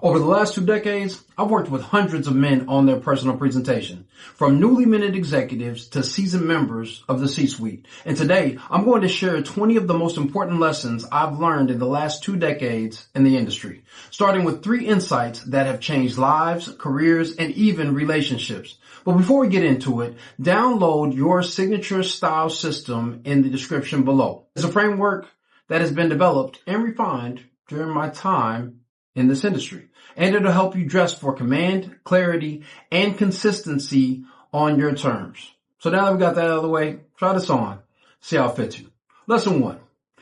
Over the last 2 decades, I've worked with hundreds of men on their personal presentation, from newly minted executives to seasoned members of the C-suite. And today, I'm going to share 20 of the most important lessons I've learned in the last 2 decades in the industry, starting with 3 insights that have changed lives, careers, and even relationships. But before we get into it, download your signature style system in the description below. It's a framework that has been developed and refined during my time in this industry, and it'll help you dress for command, clarity, and consistency on your terms. So now that we got that out of the way, try this on, see how it fits you. Lesson 1,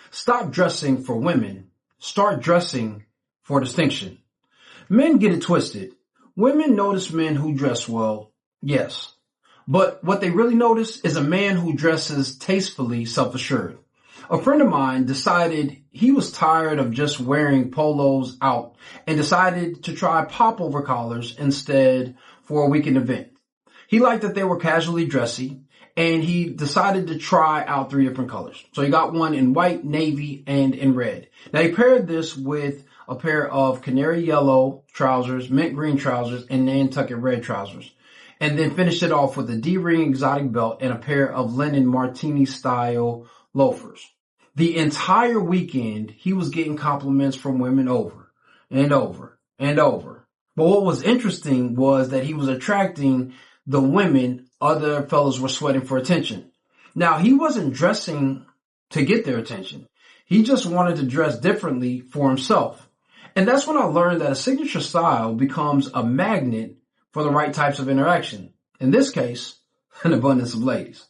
stop dressing for women, start dressing for distinction. Men get it twisted. Women notice men who dress well, yes, but what they really notice is a man who dresses tastefully, self-assured. A friend of mine decided he was tired of just wearing polos out and decided to try popover collars instead for a weekend event. He liked that they were casually dressy, and he decided to try out 3 different colors. So he got one in white, navy, and in red. Now he paired this with a pair of canary yellow trousers, mint green trousers, and Nantucket red trousers, and then finished it off with a D-ring exotic belt and a pair of linen martini style loafers. The entire weekend, he was getting compliments from women over and over and over. But what was interesting was that he was attracting the women other fellows were sweating for attention. Now, he wasn't dressing to get their attention. He just wanted to dress differently for himself. And that's when I learned that a signature style becomes a magnet for the right types of interaction. In this case, an abundance of ladies.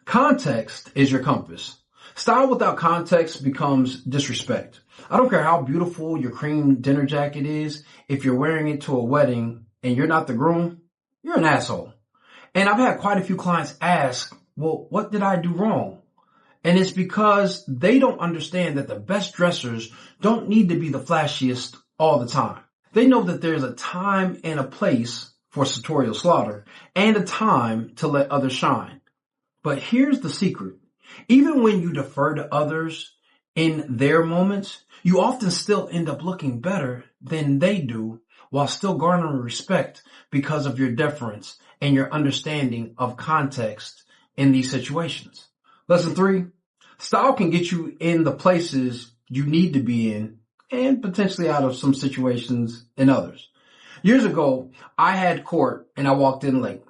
Context is your compass. Style without context becomes disrespect. I don't care how beautiful your cream dinner jacket is. If you're wearing it to a wedding and you're not the groom, you're an asshole. And I've had quite a few clients ask, well, what did I do wrong? And it's because they don't understand that the best dressers don't need to be the flashiest all the time. They know that there's a time and a place for sartorial slaughter and a time to let others shine. But here's the secret. Even when you defer to others in their moments, you often still end up looking better than they do while still garnering respect because of your deference and your understanding of context in these situations. Lesson 3, style can get you in the places you need to be in and potentially out of some situations in others. Years ago, I had court and I walked in late.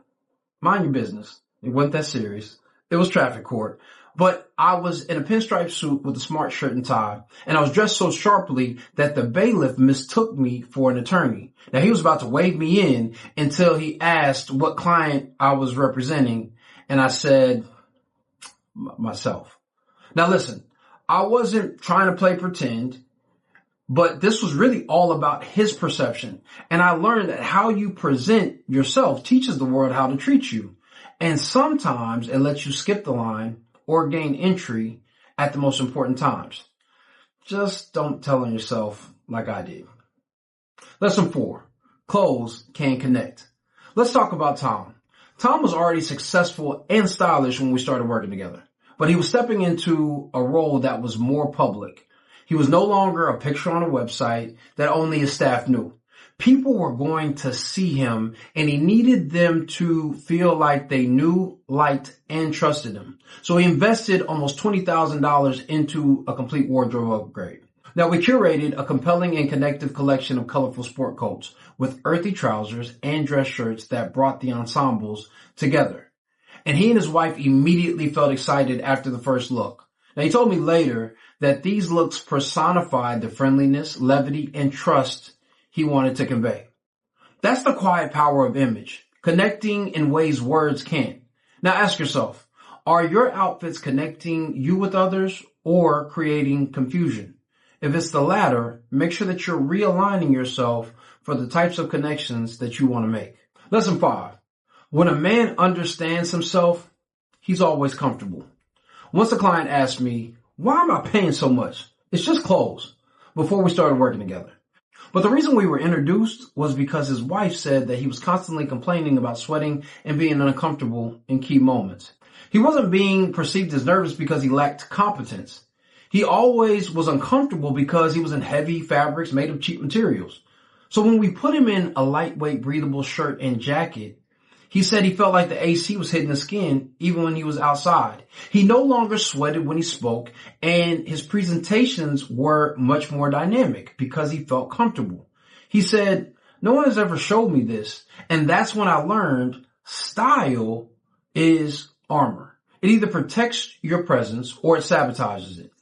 Mind your business. It wasn't that serious. It was traffic court. But I was in a pinstripe suit with a smart shirt and tie, and I was dressed so sharply that the bailiff mistook me for an attorney. Now, he was about to wave me in until he asked what client I was representing, and I said, myself. Now, listen, I wasn't trying to play pretend, but this was really all about his perception, and I learned that how you present yourself teaches the world how to treat you, and sometimes it lets you skip the line or gain entry at the most important times. Just don't tell on yourself like I did. Lesson 4, clothes can connect. Let's talk about Tom. Tom was already successful and stylish when we started working together, but he was stepping into a role that was more public. He was no longer a picture on a website that only his staff knew. People were going to see him, and he needed them to feel like they knew, liked, and trusted him. So he invested almost $20,000 into a complete wardrobe upgrade. Now, we curated a compelling and connective collection of colorful sport coats with earthy trousers and dress shirts that brought the ensembles together. And he and his wife immediately felt excited after the first look. Now, he told me later that these looks personified the friendliness, levity, and trust he wanted to convey. That's the quiet power of image, connecting in ways words can't. Now ask yourself, are your outfits connecting you with others or creating confusion? If it's the latter, make sure that you're realigning yourself for the types of connections that you want to make. Lesson 5, when a man understands himself, he's always comfortable. Once a client asked me, why am I paying so much? It's just clothes, before we started working together. But the reason we were introduced was because his wife said that he was constantly complaining about sweating and being uncomfortable in key moments. He wasn't being perceived as nervous because he lacked competence. He always was uncomfortable because he was in heavy fabrics made of cheap materials. So when we put him in a lightweight, breathable shirt and jacket, he said he felt like the AC was hitting his skin even when he was outside. He no longer sweated when he spoke, and his presentations were much more dynamic because he felt comfortable. He said, "No one has ever showed me this, and that's when I learned style is armor. It either protects your presence or it sabotages it."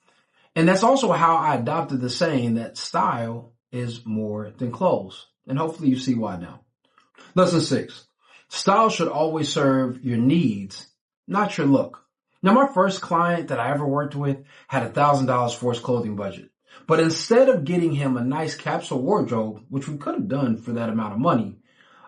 And that's also how I adopted the saying that style is more than clothes. And hopefully you see why now. Lesson 6. Style should always serve your needs, not your look. Now, my first client that I ever worked with had $1,000 for his clothing budget. But instead of getting him a nice capsule wardrobe, which we could have done for that amount of money,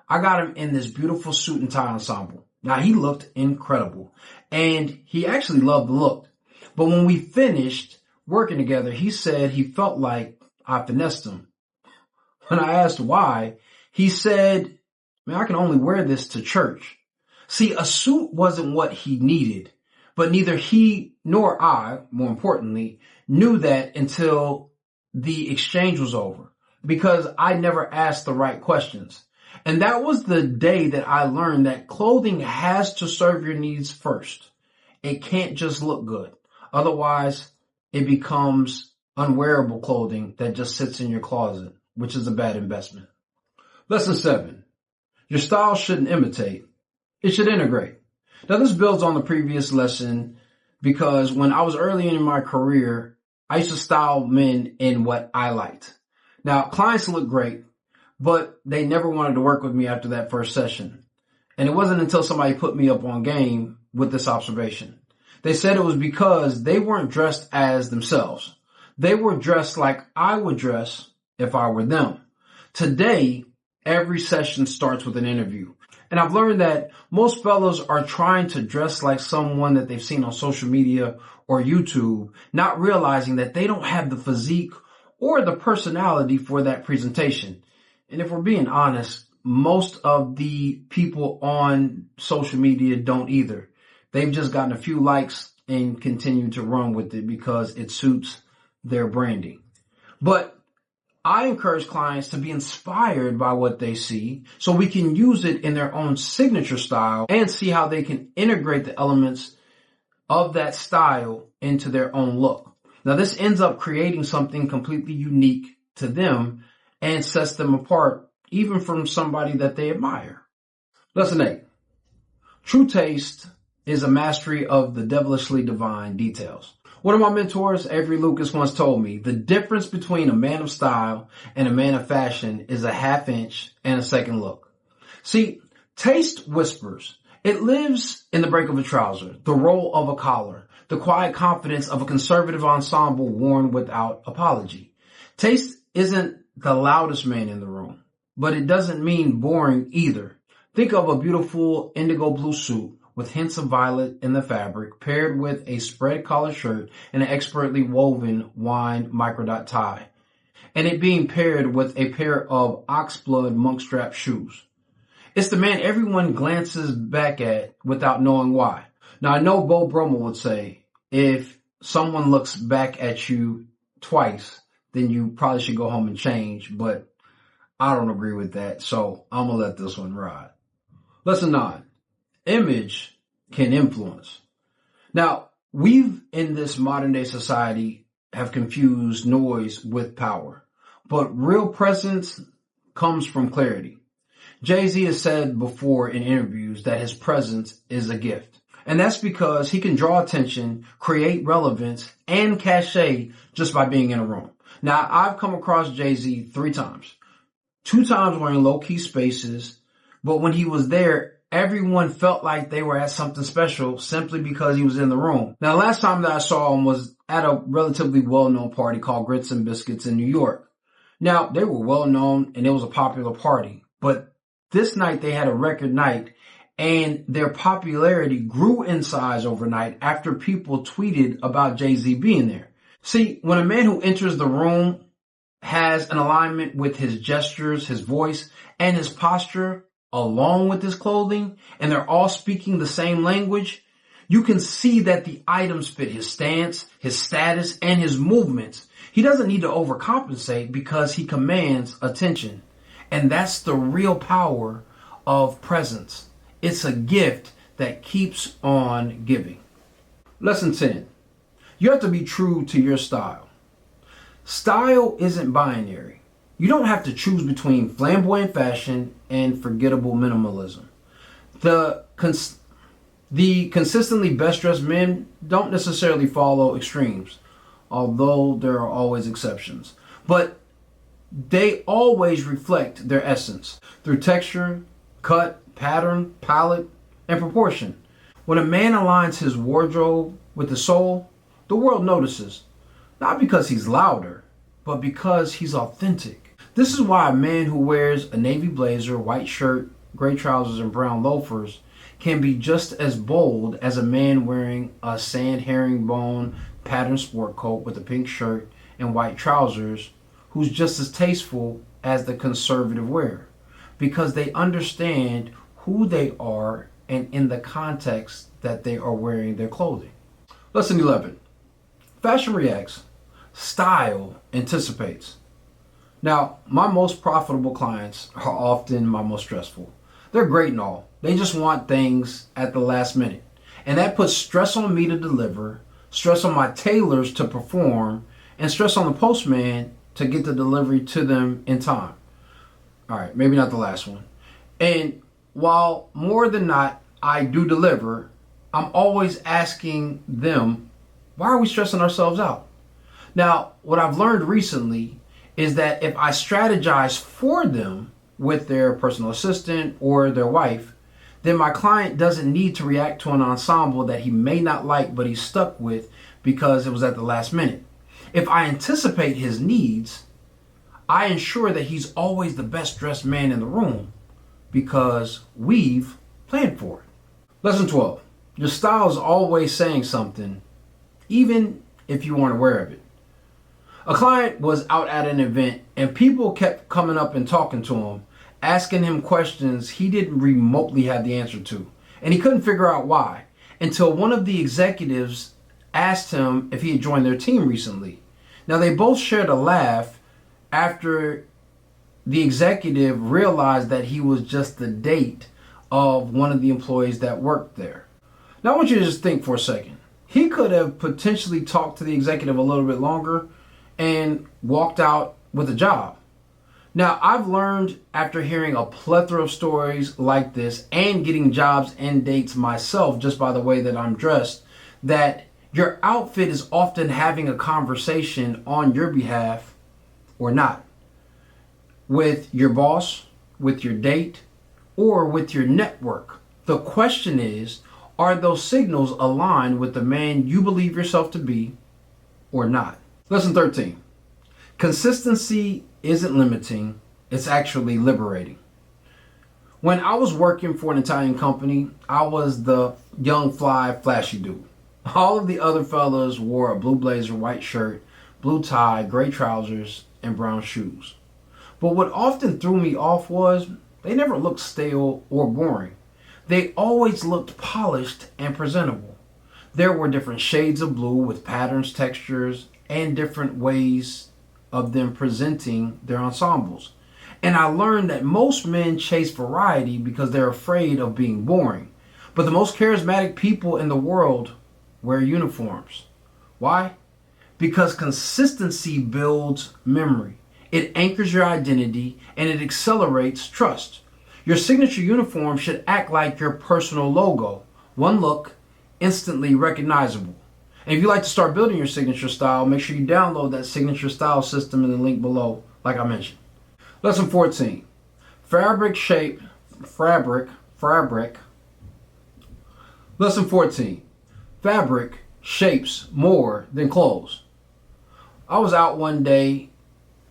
I got him in this beautiful suit and tie ensemble. Now, he looked incredible, and he actually loved the look. But when we finished working together, he said he felt like I finessed him. When I asked why, he said, "Man, I can only wear this to church." See, a suit wasn't what he needed, but neither he nor I, more importantly, knew that until the exchange was over, because I never asked the right questions. And that was the day that I learned that clothing has to serve your needs first. It can't just look good. Otherwise, it becomes unwearable clothing that just sits in your closet, which is a bad investment. Lesson 7. Your style shouldn't imitate. It should integrate. Now, this builds on the previous lesson because when I was early in my career, I used to style men in what I liked. Now, clients look great, but they never wanted to work with me after that first session. And it wasn't until somebody put me up on game with this observation. They said it was because they weren't dressed as themselves. They were dressed like I would dress if I were them. Today, every session starts with an interview. And I've learned that most fellas are trying to dress like someone that they've seen on social media or YouTube, not realizing that they don't have the physique or the personality for that presentation. And if we're being honest, most of the people on social media don't either. They've just gotten a few likes and continue to run with it because it suits their branding. But I encourage clients to be inspired by what they see so we can use it in their own signature style and see how they can integrate the elements of that style into their own look. Now, this ends up creating something completely unique to them and sets them apart even from somebody that they admire. Lesson 8. True taste is a mastery of the devilishly divine details. One of my mentors, Avery Lucas, once told me, the difference between a man of style and a man of fashion is a half inch and a second look. See, taste whispers. It lives in the break of a trouser, the roll of a collar, the quiet confidence of a conservative ensemble worn without apology. Taste isn't the loudest man in the room, but it doesn't mean boring either. Think of a beautiful indigo blue suit with hints of violet in the fabric, paired with a spread collar shirt and an expertly woven wine microdot tie, and it being paired with a pair of oxblood monkstrap shoes. It's the man everyone glances back at without knowing why. Now, I know Bo Brummel would say, if someone looks back at you twice, then you probably should go home and change, but I don't agree with that, so I'm going to let this one ride. Lesson 9. Image can influence. Now, we've in this modern day society have confused noise with power, but real presence comes from clarity. Jay-Z has said before in interviews that his presence is a gift. And that's because he can draw attention, create relevance, and cachet just by being in a room. Now, I've come across Jay-Z 3 times. 2 times we're in low-key spaces, but when he was there, everyone felt like they were at something special simply because he was in the room. Now, the last time that I saw him was at a relatively well-known party called Grits and Biscuits in New York. Now, they were well-known and it was a popular party, but this night they had a record night and their popularity grew in size overnight after people tweeted about Jay-Z being there. See, when a man who enters the room has an alignment with his gestures, his voice, and his posture, along with his clothing, and they're all speaking the same language, you can see that the items fit his stance, his status, and his movements. He doesn't need to overcompensate because he commands attention. And that's the real power of presence. It's a gift that keeps on giving. Lesson 10. You have to be true to your style. Style isn't binary. You don't have to choose between flamboyant fashion and forgettable minimalism. The consistently best dressed men don't necessarily follow extremes, although there are always exceptions. But they always reflect their essence through texture, cut, pattern, palette, and proportion. When a man aligns his wardrobe with the soul, the world notices. Not because he's louder, but because he's authentic. This is why a man who wears a navy blazer, white shirt, gray trousers, and brown loafers can be just as bold as a man wearing a sand herringbone patterned sport coat with a pink shirt and white trousers, who's just as tasteful as the conservative wearer, because they understand who they are and in the context that they are wearing their clothing. Lesson 11. Fashion reacts. Style anticipates. Now, my most profitable clients are often my most stressful. They're great and all. They just want things at the last minute. And that puts stress on me to deliver, stress on my tailors to perform, and stress on the postman to get the delivery to them in time. All right, maybe not the last one. And while more than not I do deliver, I'm always asking them, why are we stressing ourselves out? Now, what I've learned recently is that if I strategize for them with their personal assistant or their wife, then my client doesn't need to react to an ensemble that he may not like but he's stuck with because it was at the last minute. If I anticipate his needs, I ensure that he's always the best dressed man in the room because we've planned for it. Lesson 12. Your style is always saying something, even if you weren't aware of it. A client was out at an event and people kept coming up and talking to him, asking him questions he didn't remotely have the answer to. And he couldn't figure out why until one of the executives asked him if he had joined their team recently. Now, they both shared a laugh after the executive realized that he was just the date of one of the employees that worked there. Now, I want you to just think for a second. He could have potentially talked to the executive a little bit longer and walked out with a job. Now, I've learned after hearing a plethora of stories like this and getting jobs and dates myself just by the way that I'm dressed, that your outfit is often having a conversation on your behalf or not. With your boss, with your date, or with your network. The question is, are those signals aligned with the man you believe yourself to be or not? Lesson 13. Consistency isn't limiting, it's actually liberating. When I was working for an Italian company, I was the young, fly, flashy dude. All of the other fellas wore a blue blazer, white shirt, blue tie, gray trousers, and brown shoes. But what often threw me off was they never looked stale or boring. They always looked polished and presentable. There were different shades of blue with patterns, textures, and different ways of them presenting their ensembles. And I learned that most men chase variety because they're afraid of being boring. But the most charismatic people in the world wear uniforms. Why? Because consistency builds memory. It anchors your identity and it accelerates trust. Your signature uniform should act like your personal logo. One look, instantly recognizable. And if you'd like to start building your signature style, make sure you download that signature style system in the link below, like I mentioned. Lesson 14. Lesson 14. Fabric shapes more than clothes. I was out one day,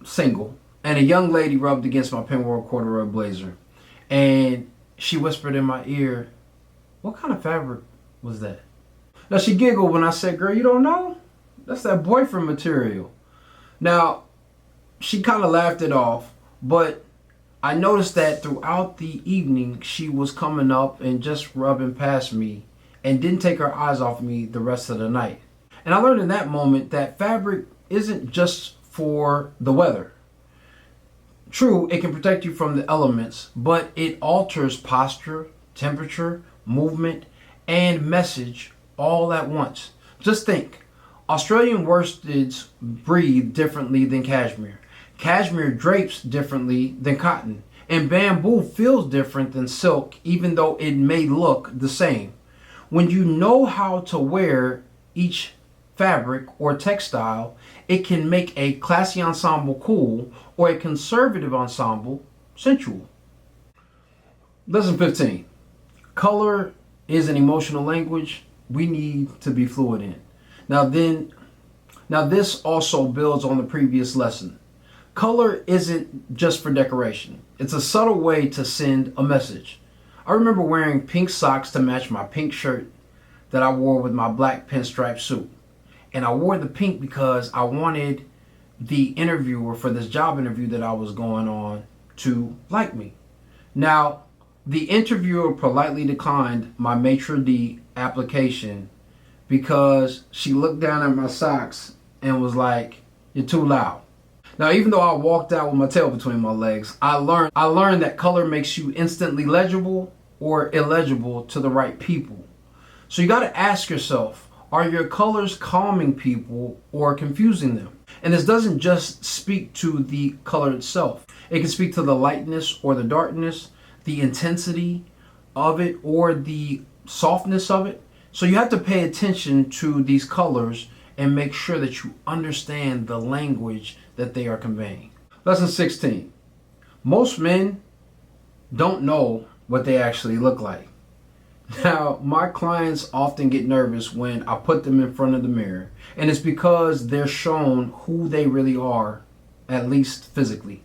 single, and a young lady rubbed against my pinwork corduroy blazer. And she whispered in my ear, "What kind of fabric was that?" Now, she giggled when I said, "Girl, you don't know? That's that boyfriend material." Now, she kind of laughed it off, but I noticed that throughout the evening, she was coming up and just rubbing past me and didn't take her eyes off me the rest of the night. And I learned in that moment that fabric isn't just for the weather. True, it can protect you from the elements, but it alters posture, temperature, movement, and message all at once. Just think, Australian worsteds breathe differently than cashmere. Cashmere drapes differently than cotton. And bamboo feels different than silk, even though it may look the same. When you know how to wear each fabric or textile, it can make a classy ensemble cool or a conservative ensemble sensual. Lesson 15. Color is an emotional language we need to be fluid in. Now this also builds on the previous lesson. Color isn't just for decoration. It's a subtle way to send a message. I remember wearing pink socks to match my pink shirt that I wore with my black pinstripe suit. And I wore the pink because I wanted the interviewer for this job interview that I was going on to like me. Now, the interviewer politely declined my maitre d' application because she looked down at my socks and was like, "You're too loud." Now, even though I walked out with my tail between my legs, I learned that color makes you instantly legible or illegible to the right people. So you got to ask yourself, are your colors calming people or confusing them? And this doesn't just speak to the color itself. It can speak to the lightness or the darkness, the intensity of it or the softness of it. So you have to pay attention to these colors and make sure that you understand the language that they are conveying. Lesson 16. Most men don't know what they actually look like. Now, my clients often get nervous when I put them in front of the mirror, and it's because they're shown who they really are, at least physically.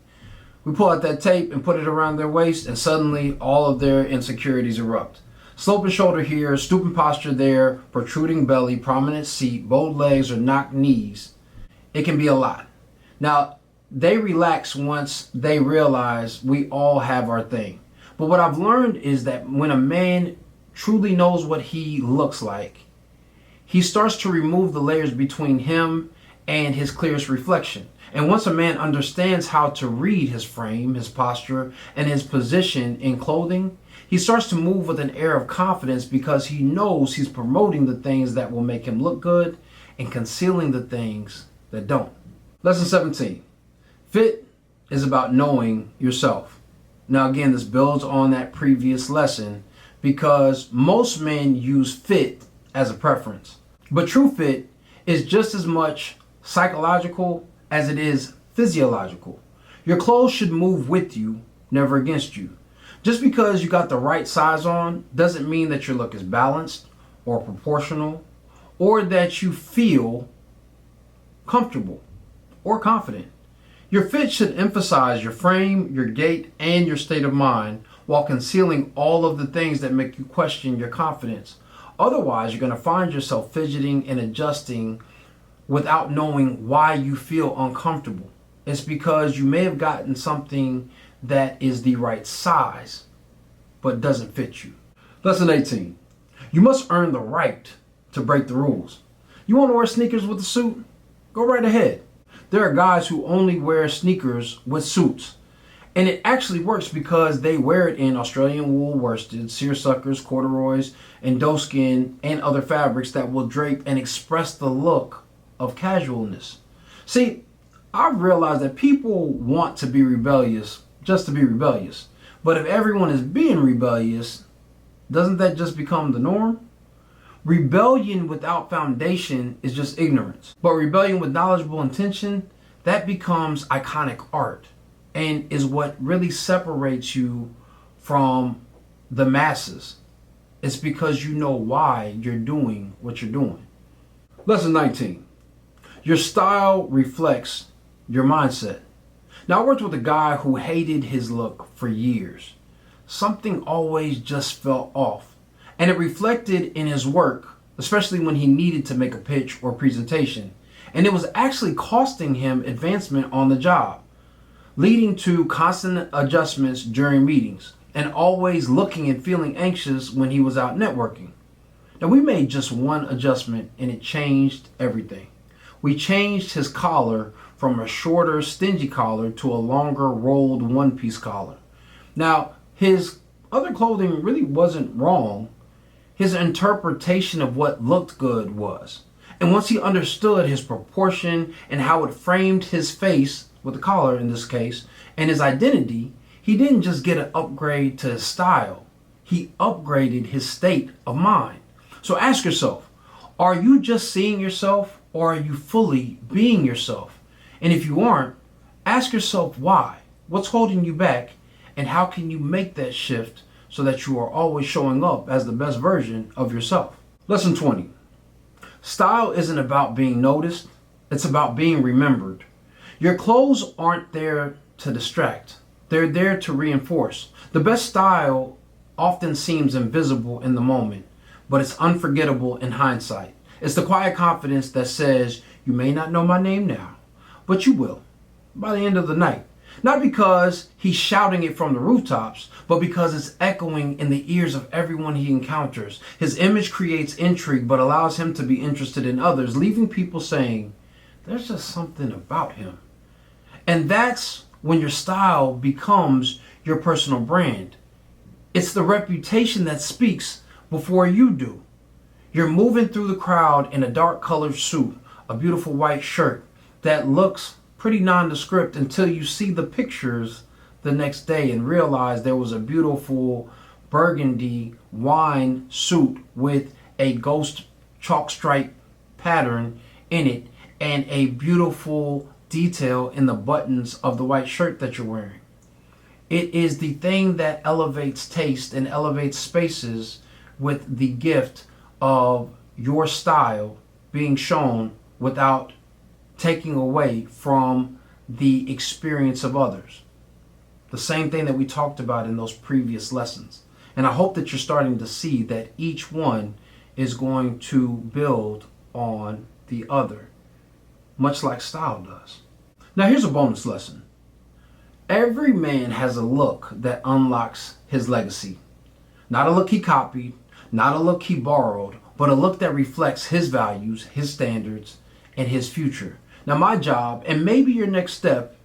We pull out that tape and put it around their waist, and suddenly all of their insecurities erupt. Sloping shoulder here, stooping posture there, protruding belly, prominent seat, bowed legs, or knocked knees. It can be a lot. Now, they relax once they realize we all have our thing. But what I've learned is that when a man truly knows what he looks like, he starts to remove the layers between him and his clearest reflection. And once a man understands how to read his frame, his posture, and his position in clothing, he starts to move with an air of confidence because he knows he's promoting the things that will make him look good and concealing the things that don't. Lesson 17. Fit is about knowing yourself. Now again, this builds on that previous lesson because most men use fit as a preference. But true fit is just as much psychological as it is physiological. Your clothes should move with you, never against you. Just because you got the right size on doesn't mean that your look is balanced or proportional or that you feel comfortable or confident. Your fit should emphasize your frame, your gait, and your state of mind while concealing all of the things that make you question your confidence. Otherwise, you're going to find yourself fidgeting and adjusting without knowing why you feel uncomfortable. It's because you may have gotten something that is the right size, but doesn't fit you. Lesson 18. You must earn the right to break the rules. You want to wear sneakers with a suit? Go right ahead. There are guys who only wear sneakers with suits. And it actually works because they wear it in Australian wool worsted, seersuckers, corduroys, and doeskin, and other fabrics that will drape and express the look of casualness. See, I've realized that people want to be rebellious just to be rebellious. But if everyone is being rebellious, doesn't that just become the norm? Rebellion without foundation is just ignorance. But rebellion with knowledgeable intention, that becomes iconic art and is what really separates you from the masses. It's because you know why you're doing what you're doing. Lesson 19. Your style reflects your mindset. Now, I worked with a guy who hated his look for years. Something always just felt off. And it reflected in his work, especially when he needed to make a pitch or presentation. And it was actually costing him advancement on the job, leading to constant adjustments during meetings and always looking and feeling anxious when he was out networking. Now, we made just one adjustment and it changed everything. We changed his collar from a shorter, stingy collar to a longer, rolled one-piece collar. Now, his other clothing really wasn't wrong. His interpretation of what looked good was. And once he understood his proportion and how it framed his face, with the collar in this case, and his identity, he didn't just get an upgrade to his style. He upgraded his state of mind. So ask yourself, are you just seeing yourself, or are you fully being yourself? And if you aren't, ask yourself why. What's holding you back, and how can you make that shift so that you are always showing up as the best version of yourself? Lesson 20. Style isn't about being noticed, it's about being remembered. Your clothes aren't there to distract, they're there to reinforce. The best style often seems invisible in the moment, but it's unforgettable in hindsight. It's the quiet confidence that says, you may not know my name now, but you will by the end of the night. Not because he's shouting it from the rooftops, but because it's echoing in the ears of everyone he encounters. His image creates intrigue, but allows him to be interested in others, leaving people saying, there's just something about him. And that's when your style becomes your personal brand. It's the reputation that speaks before you do. You're moving through the crowd in a dark colored suit, a beautiful white shirt that looks pretty nondescript until you see the pictures the next day and realize there was a beautiful burgundy wine suit with a ghost chalk stripe pattern in it and a beautiful detail in the buttons of the white shirt that you're wearing. It is the thing that elevates taste and elevates spaces with the gift of your style being shown without taking away from the experience of others. The same thing that we talked about in those previous lessons. And I hope that you're starting to see that each one is going to build on the other, much like style does. Now here's a bonus lesson. Every man has a look that unlocks his legacy. Not a look he copied, not a look he borrowed, but a look that reflects his values, his standards, and his future. Now my job, and maybe your next step,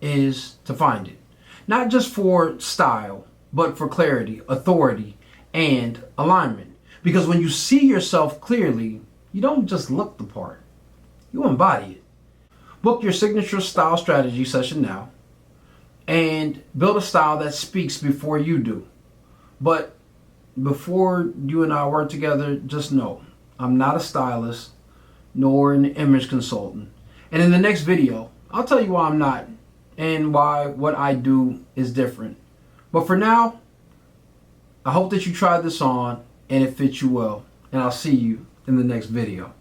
is to find it. Not just for style, but for clarity, authority, and alignment. Because when you see yourself clearly, you don't just look the part, you embody it. Book your signature style strategy session now and build a style that speaks before you do. But before you and I work together, just know I'm not a stylist nor an image consultant. And in the next video, I'll tell you why I'm not and why what I do is different. But for now, I hope that you try this on and it fits you well. And I'll see you in the next video.